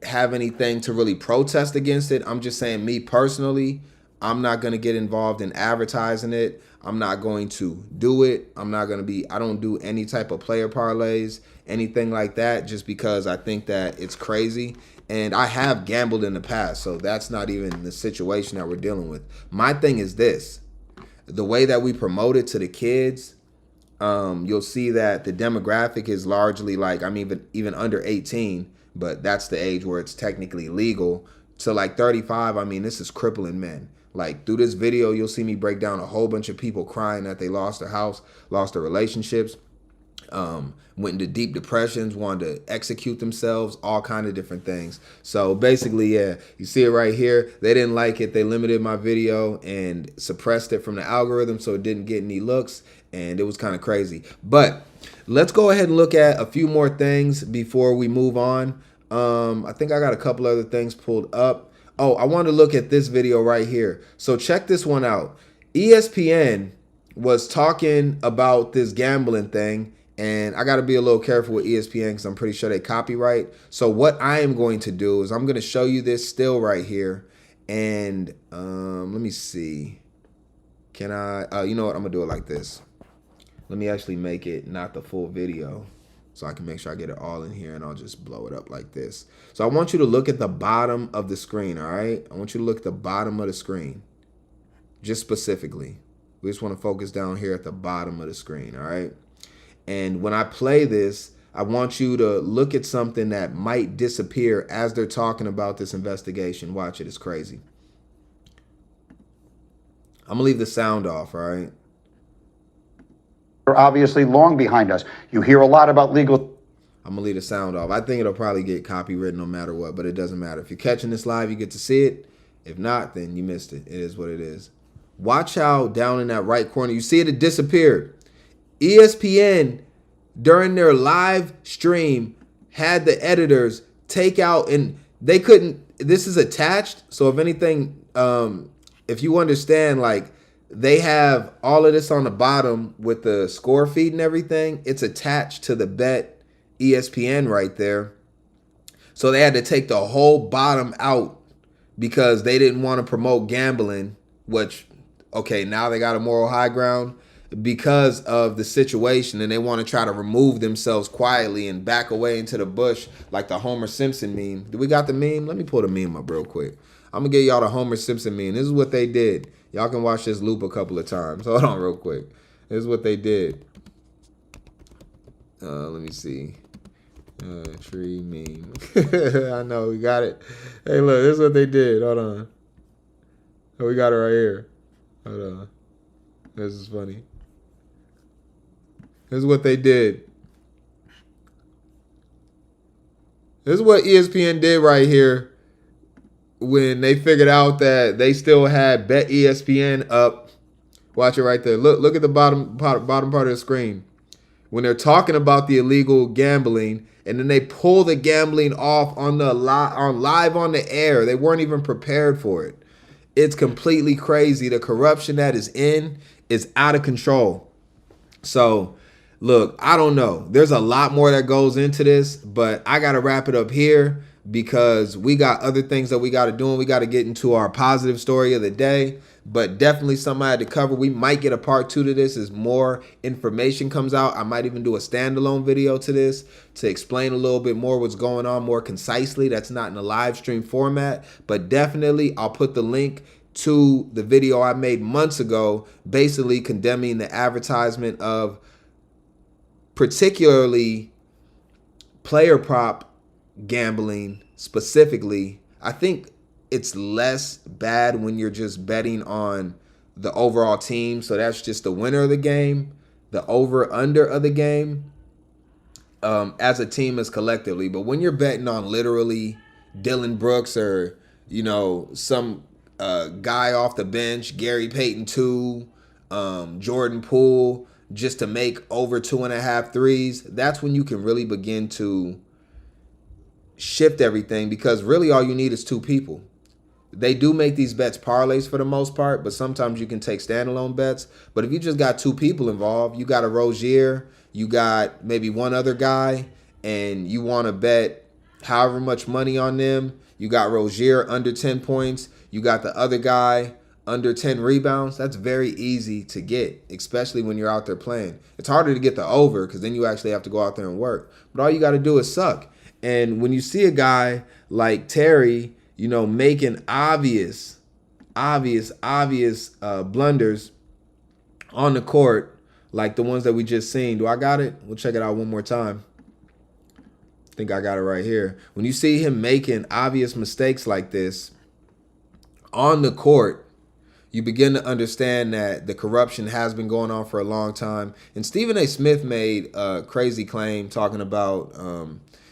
have anything to really protest against it. I'm just saying, me personally, I'm not going to get involved in advertising it. I'm not going to do it. I don't do any type of player parlays, anything like that, just because I think that it's crazy. And I have gambled in the past, so that's not even the situation that we're dealing with. My thing is this. The way that we promote it to the kids, you'll see that the demographic is largely like, I'm even under 18, but that's the age where it's technically legal. So like 35, I mean, this is crippling men. Like, through this video, you'll see me break down a whole bunch of people crying that they lost their house, lost their relationships, went into deep depressions, wanted to execute themselves, all kind of different things. So basically, yeah, you see it right here. They didn't like it. They limited my video and suppressed it from the algorithm so it didn't get any looks, and it was kind of crazy. But let's go ahead and look at a few more things before we move on. I think I got a couple other things pulled up. Oh, I want to look at this video right here. So check this one out. ESPN was talking about this gambling thing, and I got to be a little careful with ESPN because I'm pretty sure they copyright. So what I am going to do is I'm going to show you this still right here, and let me see. Can I? You know what? I'm gonna do it like this. Let me actually make it not the full video, so I can make sure I get it all in here, and I'll just blow it up like this. So I want you to look at the bottom of the screen. All right? I want you to look at the bottom of the screen, just specifically. We just want to focus down here at the bottom of the screen, all right? And when I play this, I want you to look at something that might disappear as they're talking about this investigation. Watch it, it's crazy. I'm gonna leave the sound off, all right? Are obviously long behind us. You hear a lot about legal. I'm gonna leave the sound off. I think it'll probably get copywritten no matter what, but it doesn't matter. If you're catching this live, you get to see it. If not, then you missed it. It is what it is. Watch how down in that right corner, you see it disappeared. ESPN, during their live stream, had the editors take out, and they couldn't, this is attached. So if anything, if you understand, like, they have all of this on the bottom with the score feed and everything. It's attached to the Bet ESPN right there. So they had to take the whole bottom out because they didn't want to promote gambling, which, okay, now they got a moral high ground because of the situation, and they want to try to remove themselves quietly and back away into the bush like the Homer Simpson meme. Do we got the meme? Let me pull the meme up real quick. I'm going to get y'all the Homer Simpson meme. This is what they did. Y'all can watch this loop a couple of times. Hold on real quick. This is what they did. Let me see. Tree meme. I know, we got it. Hey, look, this is what they did. Hold on. Oh, we got it right here. Hold on. This is funny. This is what they did. This is what ESPN did right here when they figured out that they still had Bet ESPN up. Watch it right there. Look at the bottom part of the screen. When they're talking about the illegal gambling, and then they pull the gambling off on live on the air. They weren't even prepared for it. It's completely crazy. The corruption that is out of control. So, look, I don't know. There's a lot more that goes into this, but I got to wrap it up here because we got other things that we got to do, and we got to get into our positive story of the day. But definitely something I had to cover. We might get a part 2 to this as more information comes out. I might even do a standalone video to this to explain a little bit more what's going on more concisely. That's not in a live stream format, but definitely I'll put the link to the video I made months ago, basically condemning the advertisement of particularly player prop gambling specifically. I think it's less bad when you're just betting on the overall team. So that's just the winner of the game, the over-under of the game, as a team as collectively. But when you're betting on literally Dylan Brooks or, you know, some guy off the bench, Gary Payton 2, Jordan Poole, just to make over 2.5 threes, that's when you can really begin to shift everything, because really all you need is 2 people. They do make these bets parlays for the most part, but sometimes you can take standalone bets. But if you just got 2 people involved, you got a Rozier, you got maybe one other guy, and you want to bet however much money on them. You got Rozier under 10 points. You got the other guy under 10 rebounds. That's very easy to get, especially when you're out there playing. It's harder to get the over because then you actually have to go out there and work. But all you got to do is suck. And when you see a guy like Terry, you know, making obvious blunders on the court, like the ones that we just seen. Do I got it? We'll check it out one more time. I think I got it right here. When you see him making obvious mistakes like this on the court, you begin to understand that the corruption has been going on for a long time. And Stephen A. Smith made a crazy claim talking about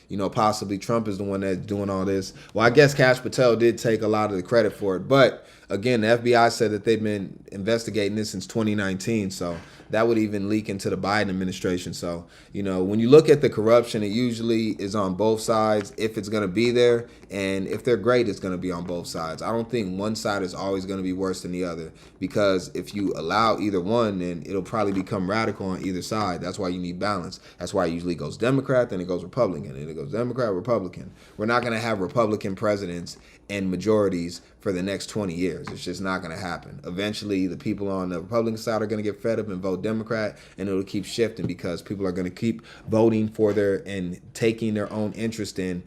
you know, possibly Trump is the one that's doing all this. Well, I guess Cash Patel did take a lot of the credit for it. But again, the FBI said that they've been investigating this since 2019. So that would even leak into the Biden administration. So, you know, when you look at the corruption, it usually is on both sides if it's going to be there. And if they're great, it's going to be on both sides. I don't think one side is always going to be worse than the other, because if you allow either one, then it'll probably become radical on either side. That's why you need balance. That's why it usually goes Democrat, then it goes Republican, and it goes Democrat, Republican. We're not going to have Republican presidents and majorities for the next 20 years. It's just not going to happen. Eventually, the people on the Republican side are going to get fed up and vote Democrat, and it'll keep shifting because people are going to keep voting for their and taking their own interest in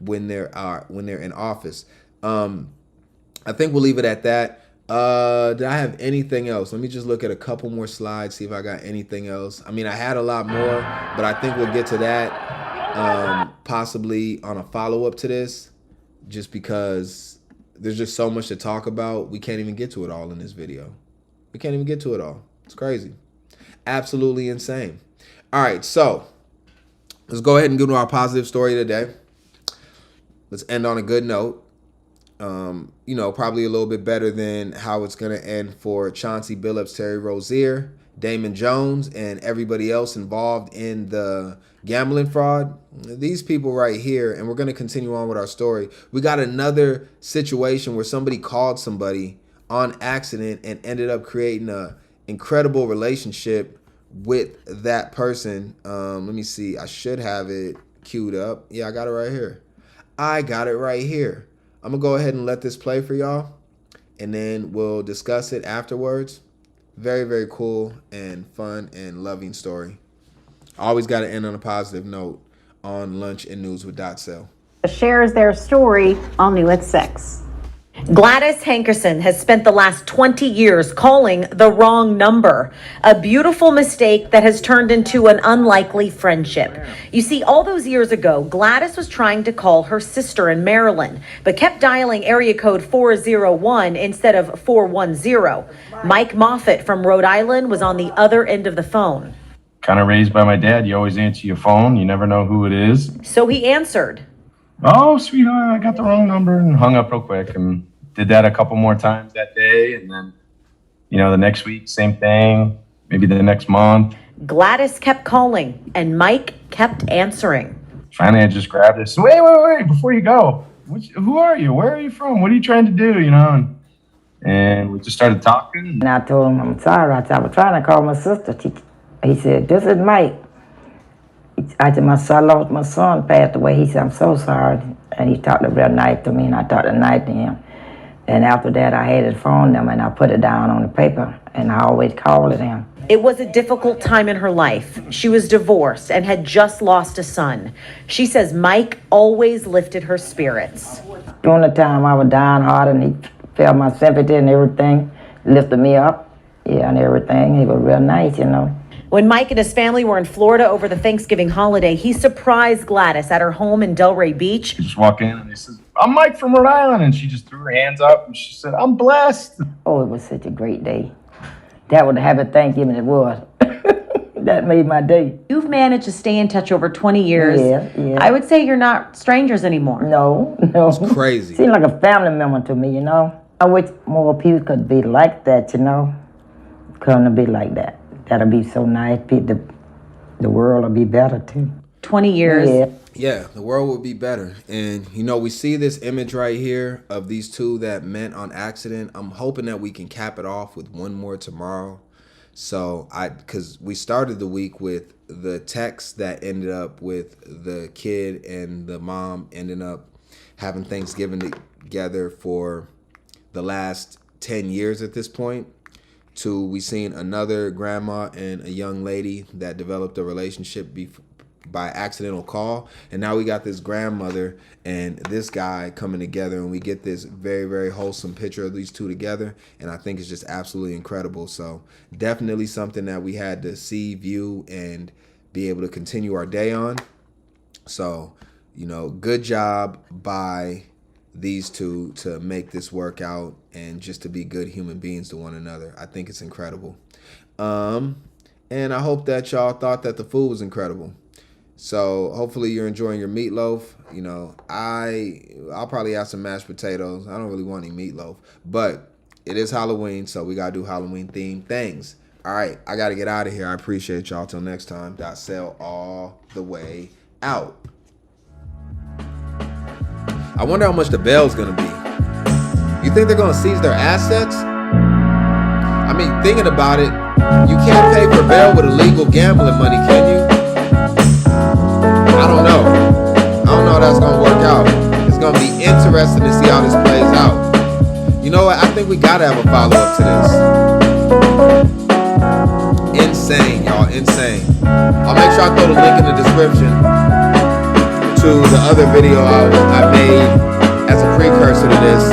when they're in office. I think we'll leave it at that. Did I have anything else? Let me just look at a couple more slides, see if I got anything else. I mean, I had a lot more, but I think we'll get to that possibly on a follow-up to this, just because there's just so much to talk about. We can't even get to it all in this video. We can't even get to it all. It's crazy. Absolutely insane. All right, so let's go ahead and go to our positive story today. Let's end on a good note. You know, probably a little bit better than how it's going to end for Chauncey Billups, Terry Rozier, Damon Jones, and everybody else involved in the gambling fraud. These people right here, and we're going to continue on with our story. We got another situation where somebody called somebody on accident and ended up creating a incredible relationship with that person. Let me see. I should have it queued up. Yeah, I got it right here. I'm going to go ahead and let this play for y'all, and then we'll discuss it afterwards. Very, very cool and fun and loving story. Always got to end on a positive note on Lunch and News with DotSale. Shares their story on New at 6. Gladys Hankerson has spent the last 20 years calling the wrong number, a beautiful mistake that has turned into an unlikely friendship. You see, all those years ago, Gladys was trying to call her sister in Maryland, but kept dialing area code 401 instead of 410. Mike Moffitt from Rhode Island was on the other end of the phone. Kind of raised by my dad, you always answer your phone, you never know who it is. So he answered. Oh, sweetheart, I got the wrong number, and hung up real quick, and did that a couple more times that day, and then, you know, the next week, same thing, maybe the next month. Gladys kept calling, and Mike kept answering. Finally, I just grabbed this. Wait, before you go, who are you? Where are you from? What are you trying to do, you know? And we just started talking. And I told him, I'm sorry, I was trying to call my sister. He said, this is Mike. I said, my son passed away. He said, I'm so sorry. And he talked real nice to me, and I talked nice to him. And after that, I had his phone number, and I put it down on the paper, and I always called him. It was a difficult time in her life. She was divorced and had just lost a son. She says Mike always lifted her spirits. During the time I was downhearted, and he felt my sympathy and everything, lifted me up, and everything. He was real nice, you know. When Mike and his family were in Florida over the Thanksgiving holiday, he surprised Gladys at her home in Delray Beach. She just walked in and he says, I'm Mike from Rhode Island. And she just threw her hands up and she said, I'm blessed. Oh, it was such a great day. That was the happy Thanksgiving it was. That made my day. You've managed to stay in touch over 20 years. Yeah. I would say you're not strangers anymore. No. It's crazy. Seemed like a family member to me, you know. I wish more people could be like that, you know. Couldn't be like that. That'll be so nice. The world will be better too. 20 years. Yeah, the world would be better. And, you know, we see this image right here of these two that met on accident. I'm hoping that we can cap it off with one more tomorrow. So because we started the week with the text that ended up with the kid and the mom ending up having Thanksgiving together for the last 10 years at this point. To we seen another grandma and a young lady that developed a relationship by accidental call, and now we got this grandmother and this guy coming together, and we get this very, very wholesome picture of these two together, and I think it's just absolutely incredible. So definitely something that we had to see, view, and be able to continue our day on. So, you know, good job by these two to make this work out and just to be good human beings to one another. I think it's incredible. And I hope that y'all thought that the food was incredible. So hopefully you're enjoying your meatloaf. You know, I'll probably have some mashed potatoes. I don't really want any meatloaf, but it is Halloween, so we gotta do Halloween themed things. All right, I gotta get out of here. I appreciate y'all. Till next time. DotSale all the way out. I wonder how much the bail's gonna be. You think they're gonna seize their assets? I mean, thinking about it, you can't pay for bail with illegal gambling money, can you? I don't know. I don't know how that's gonna work out. It's gonna be interesting to see how this plays out. You know what? I think we gotta have a follow-up to this. Insane, y'all. Insane. I'll make sure I throw the link in the description to the other video I made as a precursor to this.